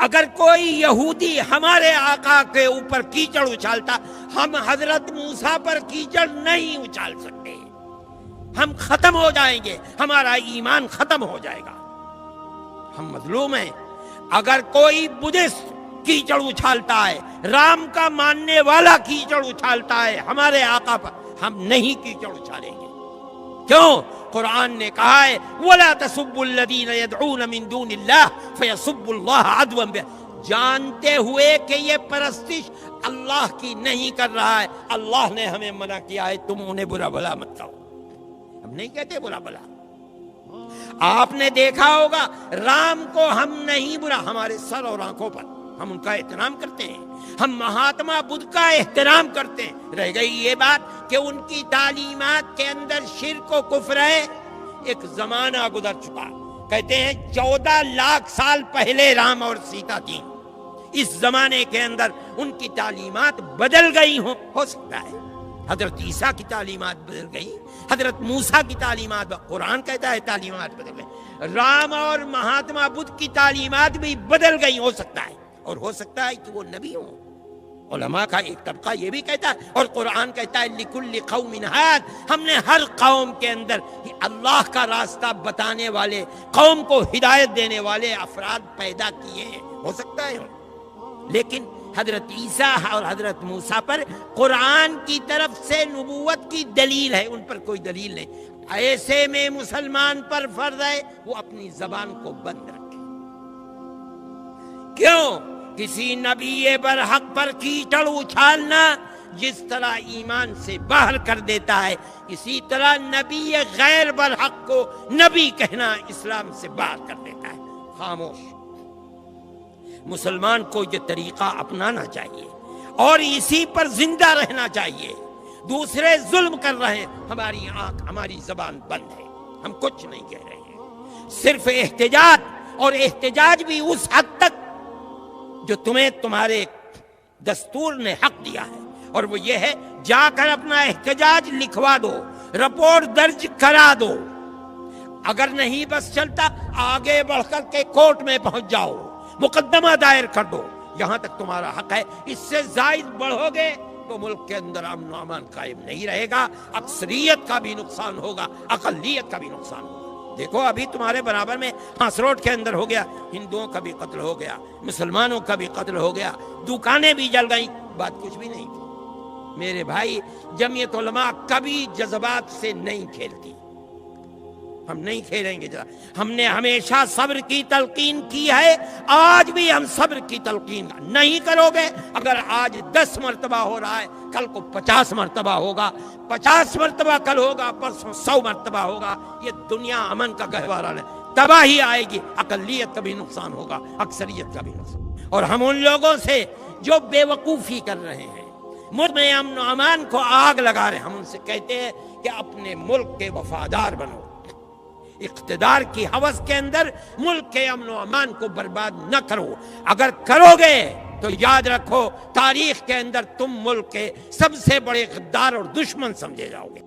اگر کوئی یہودی ہمارے آقا کے اوپر کیچڑ اچھالتا، ہم حضرت موسیٰ پر کیچڑ نہیں اچھال سکتے، ہم ختم ہو جائیں گے، ہمارا ایمان ختم ہو جائے گا، ہم مظلوم ہیں۔ اگر کوئی بدھسٹ کیچڑ اچھالتا ہے، رام کا ماننے والا کیچڑ اچھالتا ہے ہمارے آقا پر، ہم نہیں کیچڑ اچھالیں گے۔ کیوں؟ قرآن نے کہا ہے وَلَا تَسُبُّوا الَّذِينَ يَدْعُونَ مِن دُونِ اللَّهِ فَيَسُبُّوا اللَّهَ عَدْوًا، جانتے ہوئے کہ یہ پرستش اللہ کی نہیں کر رہا ہے، اللہ نے ہمیں منع کیا ہے تم انہیں برا بھلا مت کہو، ہم نہیں کہتے برا بھلا۔ آپ نے دیکھا ہوگا رام کو ہم نہیں برا، ہمارے سر اور آنکھوں پر ہم ان کا احترام کرتے ہیں، ہم مہاتما بدھ کا احترام کرتے ہیں۔ رہ گئی یہ بات کہ ان کی تعلیمات کے اندر شرک و کفر ہے۔ ایک زمانہ گزر چکا، کہتے ہیں 14 لاکھ سال پہلے رام اور سیتا تھی، اس زمانے کے اندر ان کی تعلیمات بدل گئی ہو سکتا ہے حضرت عیسیٰ کی تعلیمات بدل گئی، حضرت موسیٰ کی تعلیمات، قرآن کہتا ہے تعلیمات بدل گئی، رام اور مہاتما بدھ کی تعلیمات بھی بدل گئی، ہو سکتا ہے، اور ہو سکتا ہے کہ وہ نبی ہوں۔ علماء کا ایک طبقہ یہ بھی کہتا ہے، اور قرآن کہتا ہے لِكُلِّ قَوْمٍ هَادٍ، ہم نے ہر قوم کے اندر اللہ کا راستہ بتانے والے، قوم کو ہدایت دینے والے افراد پیدا کیے ہیں، ہو سکتا ہے۔ لیکن حضرت عیسیٰ اور حضرت موسیٰ پر قرآن کی طرف سے نبوت کی دلیل ہے، ان پر کوئی دلیل نہیں۔ ایسے میں مسلمان پر فرض ہے وہ اپنی زبان کو بند رکھے۔ کیوں؟ کسی نبی برحق پر کیچڑ اچھالنا جس طرح ایمان سے باہر کر دیتا ہے، اسی طرح نبی غیر برحق کو نبی کہنا اسلام سے باہر کر دیتا ہے۔ خاموش۔ مسلمان کو یہ طریقہ اپنانا چاہیے اور اسی پر زندہ رہنا چاہیے۔ دوسرے ظلم کر رہے ہیں، ہماری آنکھ، ہماری زبان بند ہے، ہم کچھ نہیں کہہ رہے ہیں، صرف احتجاج، اور احتجاج بھی اس حد تک جو تمہیں تمہارے دستور نے حق دیا ہے، اور وہ یہ ہے جا کر اپنا احتجاج لکھوا دو، رپورٹ درج کرا دو، اگر نہیں بس چلتا آگے بڑھ کر کے کورٹ میں پہنچ جاؤ، مقدمہ دائر کر دو، یہاں تک تمہارا حق ہے۔ اس سے زائد بڑھو گے تو ملک کے اندر امن و امان قائم نہیں رہے گا، اکثریت کا بھی نقصان ہوگا، اقلیت کا بھی نقصان ہوگا۔ دیکھو ابھی تمہارے برابر میں ہانس روڈ کے اندر ہو گیا، ہندوؤں کا بھی قتل ہو گیا، مسلمانوں کا بھی قتل ہو گیا، دکانیں بھی جل گئیں، بات کچھ بھی نہیں تھی۔ میرے بھائی، جمعیت علماء کبھی جذبات سے نہیں کھیلتی، ہم نہیں کھیلیں گے۔ ہم نے ہمیشہ صبر کی تلقین کی ہے، آج بھی ہم صبر کی تلقین نہیں کرو گے۔ اگر آج 10 مرتبہ ہو رہا ہے، کل کو 50 مرتبہ ہوگا، 50 مرتبہ کل ہوگا، پرسوں 100 مرتبہ ہوگا، یہ دنیا امن کا گہوارہ ہے، تباہی آئے گی، اقلیت کا بھی نقصان ہوگا، اکثریت کا بھی نقصان۔ اور ہم ان لوگوں سے جو بے وقوفی کر رہے ہیں، ملک میں امن و امان کو آگ لگا رہے ہیں، ہم ان سے کہتے ہیں کہ اپنے ملک کے وفادار بنو، اقتدار کی ہوس کے اندر ملک کے امن و امان کو برباد نہ کرو۔ اگر کرو گے تو یاد رکھو تاریخ کے اندر تم ملک کے سب سے بڑے غدار اور دشمن سمجھے جاؤ گے۔